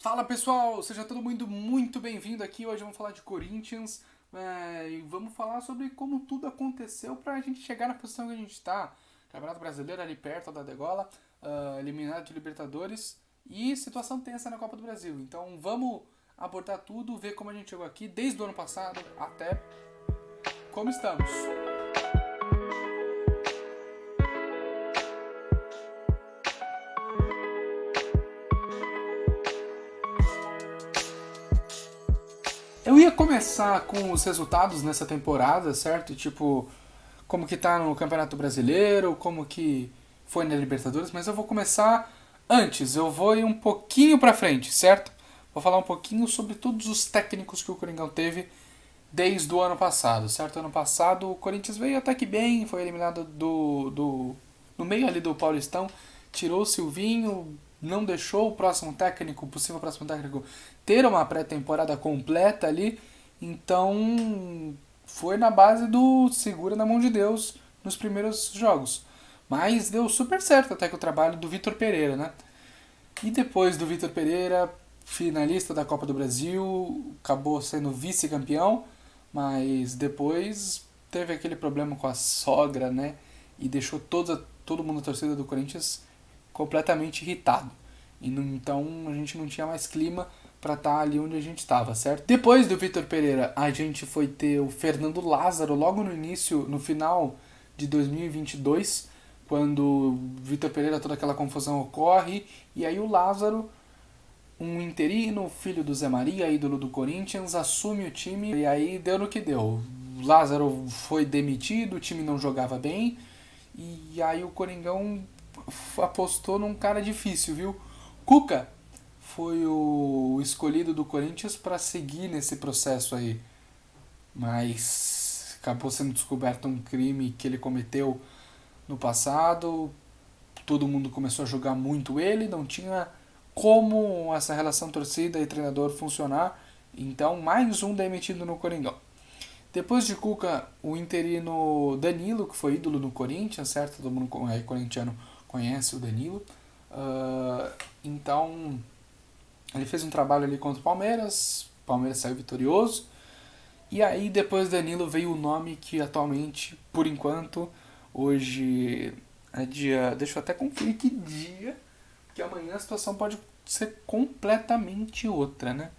Fala pessoal, seja todo mundo muito bem-vindo aqui. Hoje vamos falar de Corinthians e vamos falar sobre como tudo aconteceu para a gente chegar na posição que a gente está. Campeonato Brasileiro ali perto da degola, eliminado de Libertadores e situação tensa na Copa do Brasil. Então vamos abordar tudo, ver como a gente chegou aqui desde o ano passado até como estamos. Eu ia começar com os resultados nessa temporada, certo? Tipo, como que tá no Campeonato Brasileiro, como que foi na Libertadores, mas eu vou começar antes, eu vou ir um pouquinho pra frente, certo? Vou falar um pouquinho sobre todos os técnicos que o Coringão teve desde o ano passado, certo? Ano passado o Corinthians veio até que bem, foi eliminado no meio ali do Paulistão, tirou o Silvinho, não deixou o próximo técnico, o possível próximo técnico, ter uma pré-temporada completa ali, então foi na base do segura na mão de Deus nos primeiros jogos. Mas deu super certo até que o trabalho do Vitor Pereira, né? E depois do Vitor Pereira, finalista da Copa do Brasil, acabou sendo vice-campeão, mas depois teve aquele problema com a sogra, né? E deixou todo mundo da torcida do Corinthians completamente irritado. Então a gente não tinha mais clima para estar ali onde a gente estava, certo? Depois do Vitor Pereira, a gente foi ter o Fernando Lázaro logo no início, no final de 2022, quando o Vitor Pereira toda aquela confusão ocorre, e aí o Lázaro, um interino, filho do Zé Maria, ídolo do Corinthians, assume o time e aí deu no que deu. O Lázaro foi demitido, o time não jogava bem, e aí o Coringão apostou num cara difícil, viu? Cuca foi o escolhido do Corinthians para seguir nesse processo aí, mas acabou sendo descoberto um crime que ele cometeu no passado. Todo mundo começou a jogar muito ele, não tinha como essa relação torcida e treinador funcionar. Então, mais um demitido no Coringão. Depois de Cuca, o interino Danilo, que foi ídolo no Corinthians, certo? Todo mundo corintiano conhece o Danilo. Então, ele fez um trabalho ali contra o Palmeiras saiu vitorioso. E aí, depois do Danilo, veio o nome que atualmente, por enquanto, hoje é dia. Deixa eu até conferir que dia, que amanhã a situação pode ser completamente outra, né?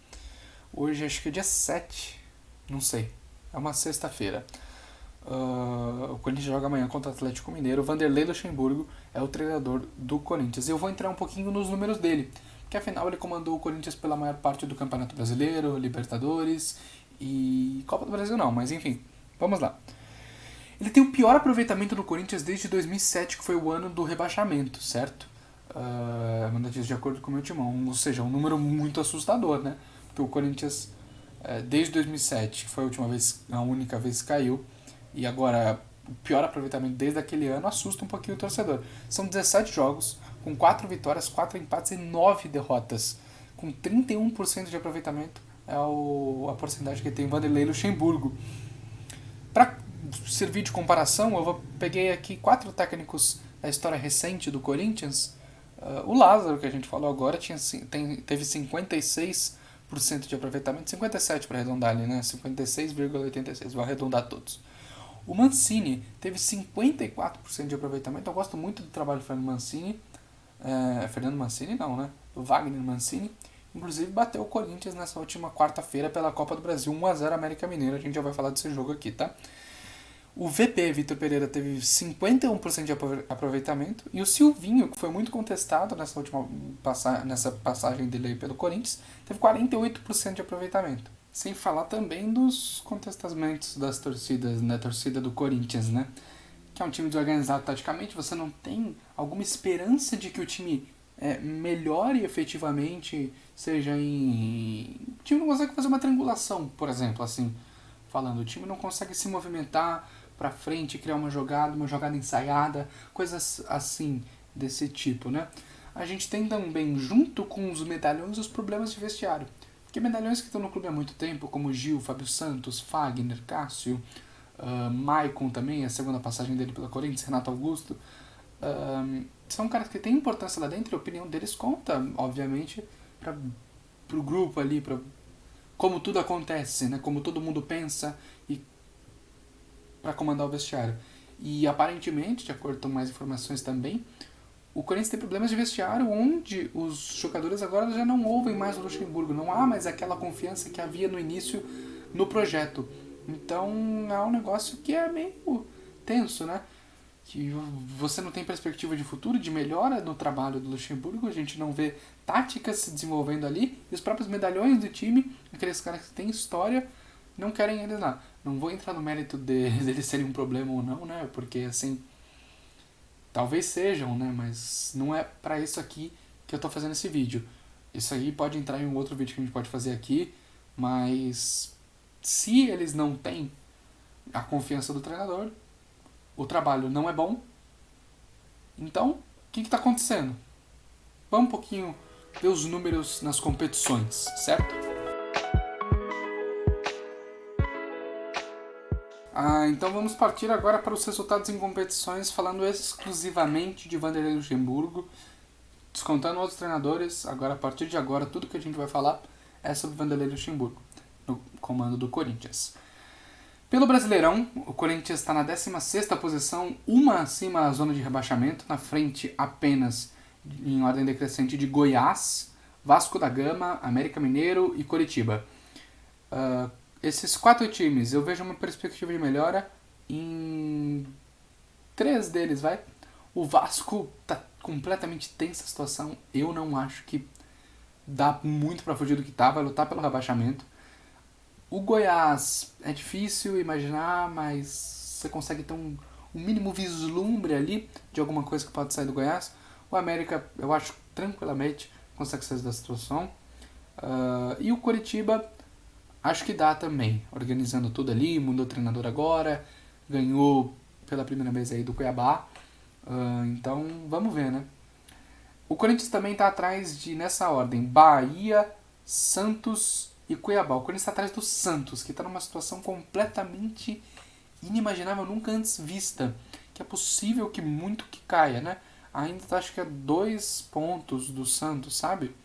Hoje acho que é dia 7, não sei. É uma sexta-feira. O Corinthians joga amanhã contra o Atlético Mineiro. O Vanderlei Luxemburgo é o treinador do Corinthians. Eu vou entrar um pouquinho nos números dele, porque afinal ele comandou o Corinthians pela maior parte do Campeonato Brasileiro, Libertadores e Copa do Brasil não, mas enfim, vamos lá. Ele tem o pior aproveitamento do Corinthians desde 2007, que foi o ano do rebaixamento, certo? De acordo com o meu timão, ou seja, um número muito assustador, né? Porque o Corinthians, desde 2007, que foi a única vez que caiu, e agora o pior aproveitamento desde aquele ano, assusta um pouquinho o torcedor. São 17 jogos, com 4 vitórias, 4 empates e 9 derrotas, com 31% de aproveitamento, é a porcentagem que tem o Vanderlei Luxemburgo. Para servir de comparação, peguei aqui 4 técnicos da história recente do Corinthians. O Lázaro, que a gente falou agora, teve 56% de aproveitamento, 57% para arredondar ali, né? 56,86%, vou arredondar todos. O Mancini teve 54% de aproveitamento. Eu gosto muito do trabalho do Fernando Mancini. Fernando Mancini não, né? O Wagner Mancini. Inclusive bateu o Corinthians nessa última quarta-feira pela Copa do Brasil, 1-0 América Mineiro. A gente já vai falar desse jogo aqui, tá? O VP, Vitor Pereira, teve 51% de aproveitamento. E o Silvinho, que foi muito contestado nessa passagem dele aí pelo Corinthians, teve 48% de aproveitamento. Sem falar também dos contestamentos das torcidas, né? Torcida do Corinthians, né? Que é um time desorganizado taticamente, você não tem alguma esperança de que o time melhore efetivamente, seja em... O time não consegue fazer uma triangulação, por exemplo, assim, falando. O time não consegue se movimentar pra frente, criar uma jogada ensaiada, coisas assim, desse tipo, né? A gente tem também, junto com os medalhões, os problemas de vestiário. Porque medalhões que estão no clube há muito tempo, como Gil, Fábio Santos, Fagner, Cássio, Maicon também, a segunda passagem dele pela Corinthians, Renato Augusto, são caras que têm importância lá dentro e a opinião deles conta, obviamente, para pro grupo ali, como tudo acontece, né? Como todo mundo pensa e para comandar o vestiário. E aparentemente, de acordo com mais informações também, o Corinthians tem problemas de vestiário onde os jogadores agora já não ouvem mais o Luxemburgo, não há mais aquela confiança que havia no início no projeto. Então é um negócio que é meio tenso, né? Que você não tem perspectiva de futuro, de melhora no trabalho do Luxemburgo, a gente não vê táticas se desenvolvendo ali, e os próprios medalhões do time, aqueles caras que têm história, não querem eles lá. Não vou entrar no mérito deles serem um problema ou não, né? Porque assim, talvez sejam, né? Mas não é pra isso aqui que eu tô fazendo esse vídeo. Isso aí pode entrar em um outro vídeo que a gente pode fazer aqui, mas se eles não têm a confiança do treinador, o trabalho não é bom, então o que está acontecendo? Vamos um pouquinho ver os números nas competições, certo? Então vamos partir agora para os resultados em competições, falando exclusivamente de Vanderlei Luxemburgo, descontando outros treinadores. Agora, a partir de agora, tudo que a gente vai falar é sobre Vanderlei Luxemburgo, no comando do Corinthians. Pelo Brasileirão, o Corinthians está na 16ª posição, uma acima da zona de rebaixamento, na frente apenas, em ordem decrescente, de Goiás, Vasco da Gama, América Mineiro e Coritiba. Esses 4 times, eu vejo uma perspectiva de melhora em 3 deles, vai. O Vasco tá completamente tensa a situação, eu não acho que dá muito para fugir do que tá, vai lutar pelo rebaixamento. O Goiás é difícil imaginar, mas você consegue ter um mínimo vislumbre ali de alguma coisa que pode sair do Goiás. O América, eu acho tranquilamente consegue sair da situação. E o Coritiba, acho que dá também, organizando tudo ali, mudou o treinador agora, ganhou pela primeira vez aí do Cuiabá. Então, vamos ver, né? O Corinthians também está atrás de, nessa ordem, Bahia, Santos e Cuiabá. O Corinthians está atrás do Santos, que está numa situação completamente inimaginável, nunca antes vista. Que é possível que muito que caia, né? Ainda acho que é 2 pontos do Santos, sabe?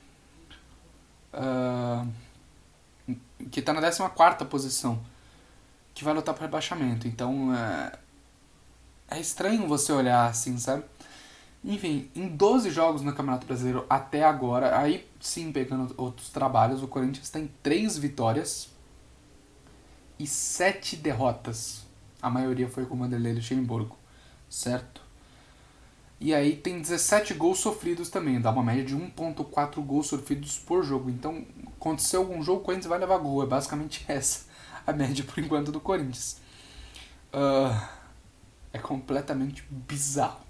Que está na 14ª posição, que vai lutar para rebaixamento. Então é estranho você olhar assim, sabe? Enfim, em 12 jogos no Campeonato Brasileiro até agora, aí sim pegando outros trabalhos, o Corinthians tem 3 vitórias e 7 derrotas. A maioria foi com o Vanderlei Luxemburgo, certo? E aí tem 17 gols sofridos também, dá uma média de 1.4 gols sofridos por jogo. Então, aconteceu algum jogo, o Corinthians vai levar gol. É basicamente essa a média por enquanto do Corinthians. É completamente bizarro.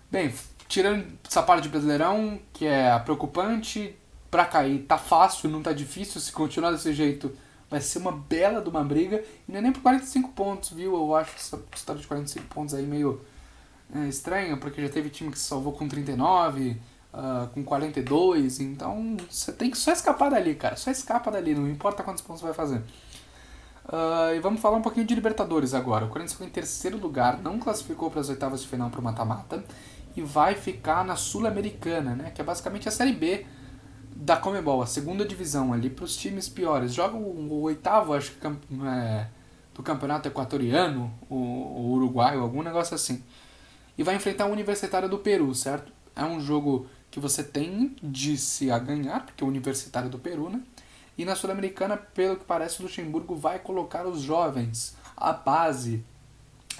Bem, tirando essa parte de Brasileirão, que é a preocupante, pra cair tá fácil, não tá difícil. Se continuar desse jeito, vai ser uma bela de uma briga. E não é nem por 45 pontos, viu? Eu acho essa história de 45 pontos aí meio estranha, porque já teve time que se salvou com 39, com 42. Então você tem que só escapar dali, cara. Só escapa dali, não importa quantos pontos você vai fazer. E vamos falar um pouquinho de Libertadores agora. O Corinthians ficou em 3º lugar, não classificou para as oitavas de final para o mata-mata e vai ficar na Sul-Americana, né, que é basicamente a Série B da Conmebol, a 2ª divisão ali para os times piores. Joga o 8º, acho que do campeonato equatoriano, o uruguaio, algum negócio assim. E vai enfrentar o Universitário do Peru, certo? É um jogo que você tem de se a ganhar, porque é o Universitário do Peru, né? E na Sul-Americana, pelo que parece, o Luxemburgo vai colocar os jovens, a base,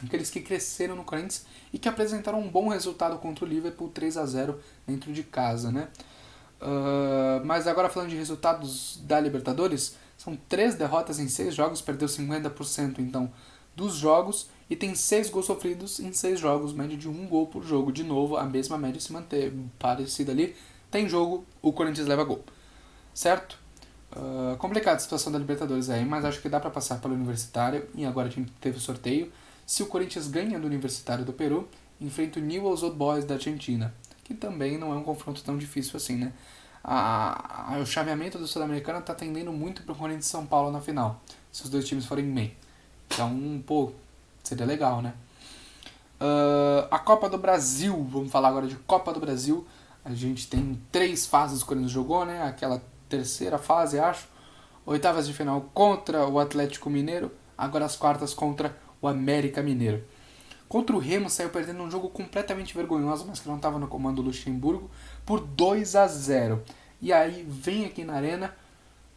aqueles que cresceram no Corinthians e que apresentaram um bom resultado contra o Liverpool 3-0 dentro de casa, né? Mas agora falando de resultados da Libertadores, são 3 derrotas em 6 jogos, perdeu 50% então dos jogos e tem 6 gols sofridos em 6 jogos, média de 1 gol por jogo. De novo, a mesma média se mantém parecida ali. Tem jogo, o Corinthians leva gol, certo? Complicada a situação da Libertadores aí, mas acho que dá pra passar pelo Universitário. E agora a gente teve o sorteio. Se o Corinthians ganha do Universitário do Peru, enfrenta o Newell's Old Boys da Argentina, que também não é um confronto tão difícil assim, né? O chaveamento do Sul-Americano tá tendendo muito pro Corinthians e São Paulo na final, se os 2 times forem bem. Então, pô, seria legal, né? A Copa do Brasil, vamos falar agora de Copa do Brasil. A gente tem 3 fases que o Corinthians jogou, né? Aquela terceira fase, acho. Oitavas de final contra o Atlético Mineiro. Agora as quartas contra o América Mineiro. Contra o Remo saiu perdendo um jogo completamente vergonhoso, mas que não estava no comando do Luxemburgo, por 2-0. E aí vem aqui na Arena,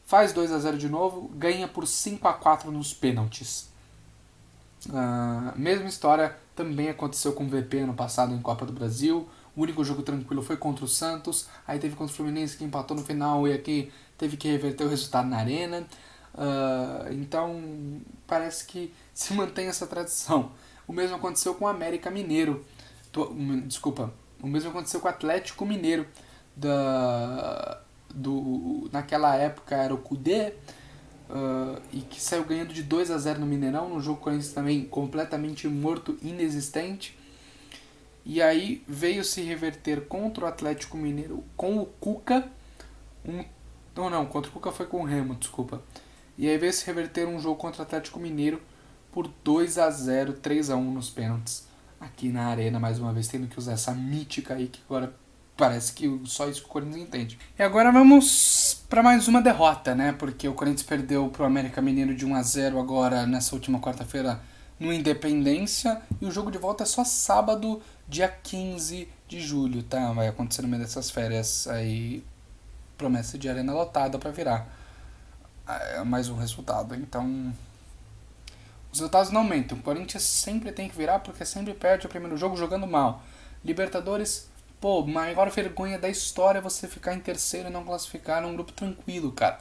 faz 2-0 de novo, ganha por 5-4 nos pênaltis. Mesma história também aconteceu com o VP ano passado em Copa do Brasil. O único jogo tranquilo foi contra o Santos. Aí teve contra o Fluminense que empatou no final e aqui teve que reverter o resultado na Arena. Então parece que se mantém essa tradição. O mesmo aconteceu com o América Mineiro. O mesmo aconteceu com o Atlético Mineiro. Naquela época era o Cudê. E que saiu ganhando de 2-0 no Mineirão, num jogo Corinthians também completamente morto, inexistente. E aí veio se reverter contra o Atlético Mineiro com o Cuca. Contra o Cuca foi com o Remo, desculpa. E aí veio se reverter um jogo contra o Atlético Mineiro por 2-0, 3-1 nos pênaltis. Aqui na Arena, mais uma vez, tendo que usar essa mítica aí que agora parece que só isso que o Corinthians entende. E agora vamos para mais uma derrota, né? Porque o Corinthians perdeu pro América Mineiro de 1-0 agora nessa última quarta-feira no Independência. E o jogo de volta é só sábado, dia 15 de julho, tá? Vai acontecer no meio dessas férias aí. Promessa de arena lotada para virar mais um resultado. Então, os resultados não mentem. O Corinthians sempre tem que virar porque sempre perde o primeiro jogo jogando mal. Libertadores, maior vergonha da história é você ficar em terceiro e não classificar num grupo tranquilo, cara.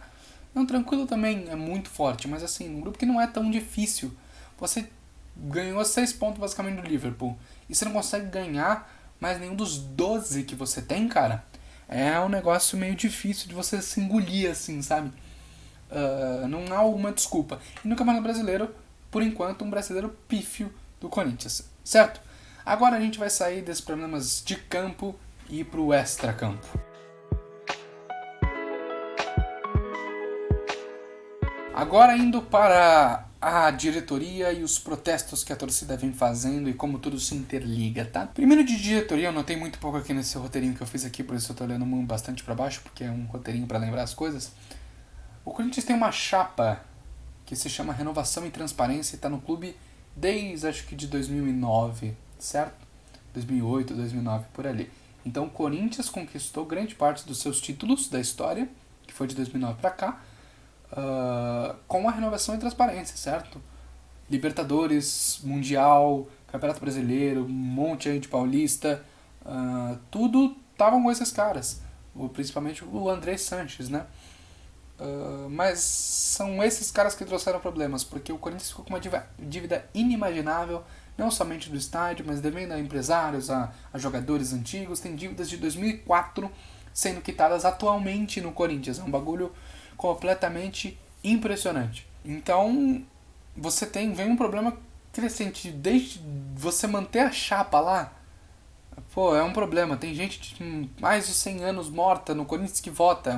Não, tranquilo também é muito forte, mas assim, num grupo que não é tão difícil. Você ganhou 6 pontos basicamente do Liverpool e você não consegue ganhar mais nenhum dos 12 que você tem, cara. É um negócio meio difícil de você se engolir assim, sabe? Não há alguma desculpa. E no Campeonato Brasileiro, por enquanto, um brasileiro pífio do Corinthians, certo? Agora a gente vai sair desses problemas de campo e ir pro extra-campo. Agora indo para a diretoria e os protestos que a torcida vem fazendo e como tudo se interliga, tá? Primeiro de diretoria, eu notei muito pouco aqui nesse roteirinho que eu fiz aqui, por isso eu tô olhando bastante para baixo, porque é um roteirinho para lembrar as coisas. O Corinthians tem uma chapa que se chama Renovação e Transparência e tá no clube desde, acho que de 2009, certo? 2008, 2009, por ali. Então o Corinthians conquistou grande parte dos seus títulos da história, que foi de 2009 para cá, com a renovação e transparência, certo? Libertadores, Mundial, Campeonato Brasileiro, um monte aí de paulista, tudo estavam com esses caras, principalmente o André Sanches, né? Mas são esses caras que trouxeram problemas, porque o Corinthians ficou com uma dívida inimaginável, não somente do estádio, mas devendo a empresários, a jogadores antigos, tem dívidas de 2004 sendo quitadas atualmente no Corinthians, é um bagulho completamente impressionante. Então, vem um problema crescente, desde você manter a chapa lá, é um problema, tem gente de mais de 100 anos morta no Corinthians que vota,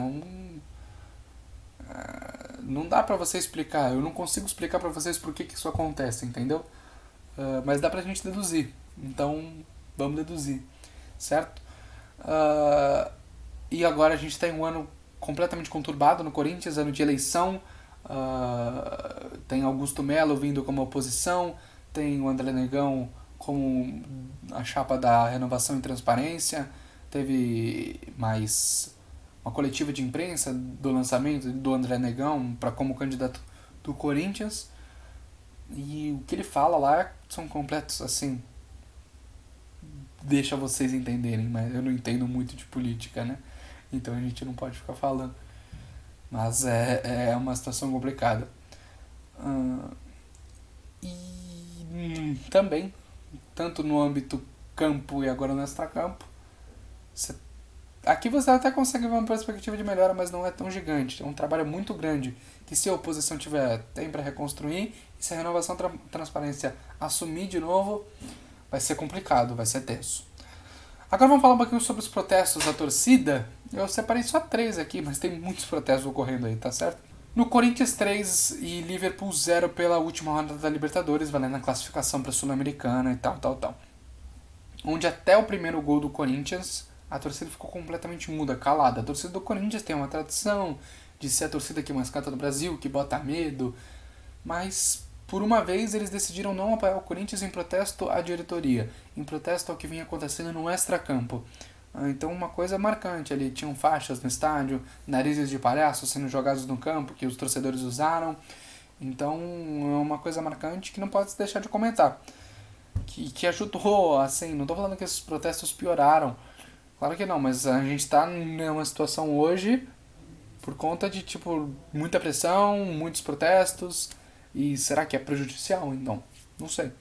não dá pra você explicar, eu não consigo explicar pra vocês por que isso acontece, entendeu? Mas dá pra gente deduzir, então vamos deduzir, certo? E agora a gente tem um ano completamente conturbado no Corinthians, ano de eleição, tem Augusto Melo vindo como oposição, tem o André Negão como a chapa da Renovação e Transparência, teve mais uma coletiva de imprensa do lançamento do André Negão para como candidato do Corinthians, e o que ele fala lá são completos, assim, deixa vocês entenderem, mas eu não entendo muito de política, né? Então a gente não pode ficar falando. Mas é uma situação complicada. E também, tanto no âmbito campo e agora no extracampo, aqui você até consegue ver uma perspectiva de melhora, mas não é tão gigante. É um trabalho muito grande que, se a oposição tiver tempo para reconstruir, e se a Renovação Transparência assumir de novo, vai ser complicado, vai ser tenso. Agora vamos falar um pouquinho sobre os protestos da torcida. Eu separei só 3 aqui, mas tem muitos protestos ocorrendo aí, tá certo? No Corinthians 3 e Liverpool 0 pela última rodada da Libertadores, valendo a classificação para a Sul-Americana e tal. Onde até o primeiro gol do Corinthians a torcida ficou completamente muda, calada. A torcida do Corinthians tem uma tradição de ser a torcida que mais canta no Brasil, que bota medo, mas por uma vez eles decidiram não apoiar o Corinthians em protesto à diretoria, em protesto ao que vinha acontecendo no extracampo. Então uma coisa marcante ali, tinham faixas no estádio, narizes de palhaço sendo jogados no campo que os torcedores usaram. Então é uma coisa marcante que não pode se deixar de comentar. Que ajudou, assim, não tô falando que esses protestos pioraram. Claro que não, mas a gente tá numa situação hoje por conta de, tipo, muita pressão, muitos protestos. E será que é prejudicial? Então, não sei.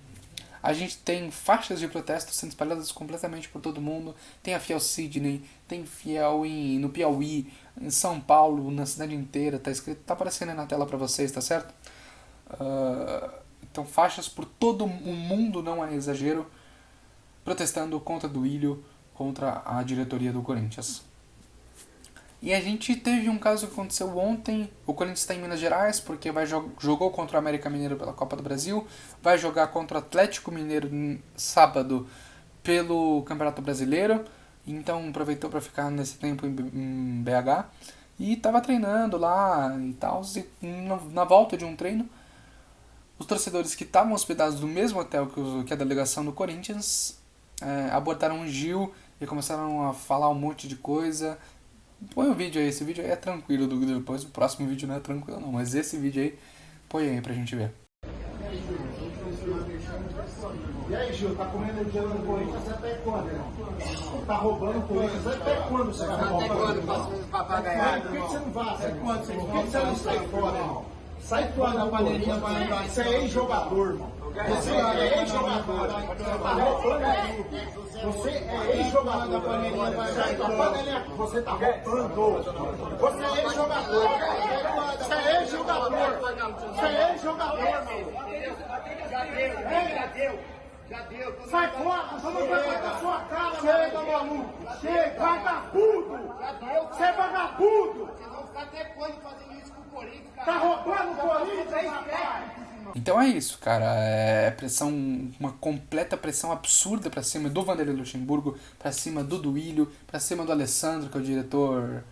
A gente tem faixas de protesto sendo espalhadas completamente por todo mundo. Tem a Fiel Sydney, tem Fiel no Piauí, em São Paulo, na cidade inteira. Tá escrito, tá aparecendo aí na tela pra vocês, tá certo? Então, faixas por todo o mundo, não é exagero, protestando contra o Duílio, contra a diretoria do Corinthians. E a gente teve um caso que aconteceu ontem. O Corinthians está em Minas Gerais porque jogou contra o América Mineiro pela Copa do Brasil. Vai jogar contra o Atlético Mineiro sábado pelo Campeonato Brasileiro. Então aproveitou para ficar nesse tempo em BH. E estava treinando lá e tal. E na volta de um treino, os torcedores que estavam hospedados no mesmo hotel que a delegação do Corinthians abordaram o Gil e começaram a falar um monte de coisa. Põe o vídeo aí, esse vídeo aí é tranquilo, depois o próximo vídeo não é tranquilo não, mas esse vídeo aí, põe aí pra gente ver. E aí, Gil, tá comendo dinheiro do Corinthians até quando, irmão? Tá roubando o Corinthians até quando você vai roubar? Até quando, papagaio? Por que você não vaza? Por que você não sai fora, irmão? Sai fora da panelinha para lembrar. Você é ex-jogador, irmão. Você é ex-jogador. Você tá roubando tudo. Você é ex-jogador da panelinha. Sai da panelinha. Você tá roubando. Você é ex-jogador. Você é ex-jogador. Você é ex-jogador, Já deu. Sai fora, vamos pegar da sua cara, chega, maluco. Chega, vagabundo. Você é vagabundo. Vocês vão ficar até quando fazendo isso com o Corinthians, cara? Tá roubando o Corinthians, rapaz. Então é isso, cara. É pressão, uma completa pressão absurda pra cima do Vanderlei Luxemburgo, pra cima do Duílio, pra cima do Alessandro, que é o diretor,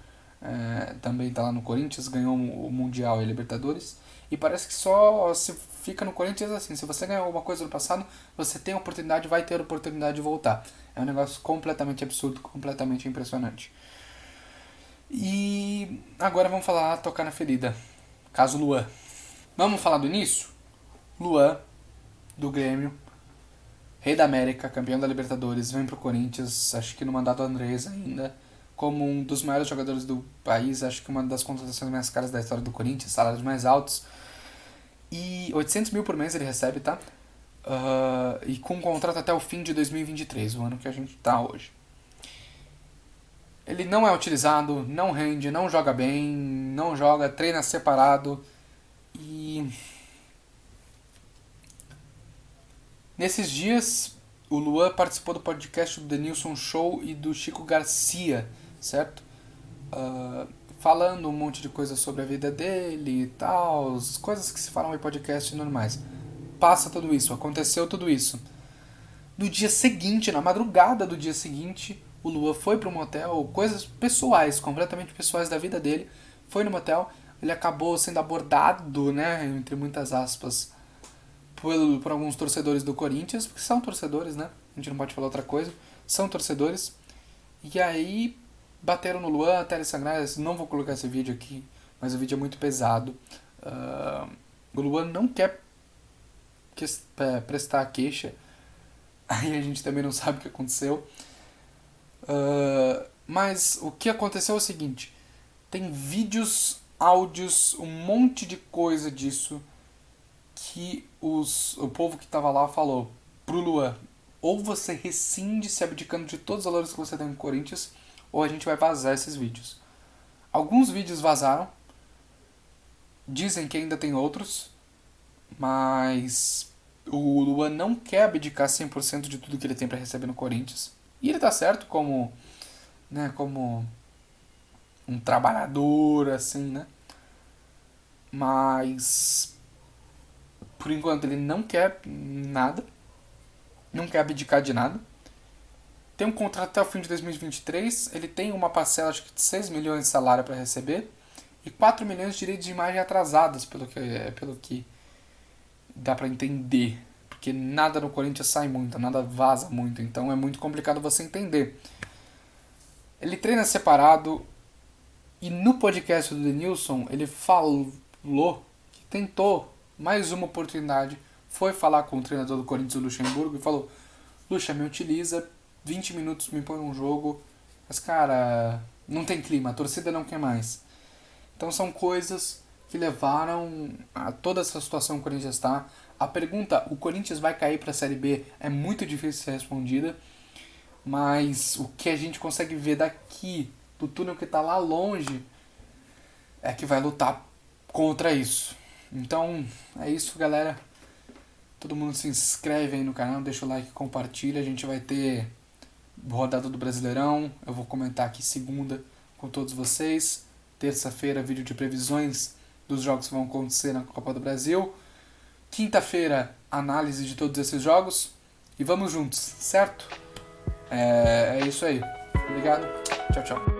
também tá lá no Corinthians, ganhou o Mundial e a Libertadores. E parece que só se fica no Corinthians assim. Se você ganhou alguma coisa no passado, você tem a oportunidade, vai ter a oportunidade de voltar. É um negócio completamente absurdo, completamente impressionante. E agora vamos falar, tocar na ferida. Caso Luan. Vamos falar do início? Luan, do Grêmio, rei da América, campeão da Libertadores, vem pro Corinthians, acho que no mandato do Andrés ainda, como um dos maiores jogadores do país, acho que uma das contratações mais caras da história do Corinthians, salários mais altos. E 800 mil por mês ele recebe, tá? E com um contrato até o fim de 2023, o ano que a gente tá hoje. Ele não é utilizado, não rende, não joga bem, não joga, treina separado. E nesses dias, o Luan participou do podcast do Denilson Show e do Chico Garcia, certo? Falando um monte de coisas sobre a vida dele e tal, as coisas que se falam em podcast normais. Passa tudo isso, aconteceu tudo isso. No dia seguinte, na madrugada do dia seguinte, o Luan foi para um motel, coisas pessoais, completamente pessoais da vida dele, foi no motel, ele acabou sendo abordado, né, entre muitas aspas, por alguns torcedores do Corinthians, porque são torcedores, né, a gente não pode falar outra coisa, são torcedores, e aí bateram no Luan até ele sangrar. Não vou colocar esse vídeo aqui, mas o vídeo é muito pesado. O Luan não quer prestar queixa, aí a gente também não sabe o que aconteceu. Mas o que aconteceu é o seguinte: tem vídeos, áudios, um monte de coisa disso que o povo que estava lá falou pro Luan: ou você rescinde se abdicando de todos os valores que você tem no Corinthians, ou a gente vai vazar esses vídeos. Alguns vídeos vazaram, dizem que ainda tem outros, mas o Luan não quer abdicar 100% de tudo que ele tem para receber no Corinthians. E ele tá certo como um trabalhador, assim, né? Mas por enquanto ele não quer nada, não quer abdicar de nada. tem um contrato até o fim de 2023, ele tem uma parcela acho que de 6 milhões de salário para receber e 4 milhões de direitos de imagem atrasadas, pelo que dá para entender. Porque nada no Corinthians sai muito, nada vaza muito, então é muito complicado você entender. Ele treina separado e no podcast do Denilson ele falou que tentou mais uma oportunidade, foi falar com o treinador do Corinthians, o Luxemburgo, e falou: Luxa, me utiliza, 20 minutos me põe num jogo, mas cara, não tem clima, a torcida não quer mais. Então são coisas que levaram a toda essa situação que o Corinthians está. A pergunta, o Corinthians vai cair para a Série B, é muito difícil de ser respondida, mas o que a gente consegue ver daqui, do túnel que está lá longe, é que vai lutar contra isso. Então, é isso, galera. Todo mundo se inscreve aí no canal, deixa o like, compartilha. A gente vai ter rodada do Brasileirão. Eu vou comentar aqui segunda com todos vocês. Terça-feira, vídeo de previsões dos jogos que vão acontecer na Copa do Brasil. Quinta-feira, análise de todos esses jogos. E vamos juntos, certo? É isso aí. Obrigado. Tchau, tchau.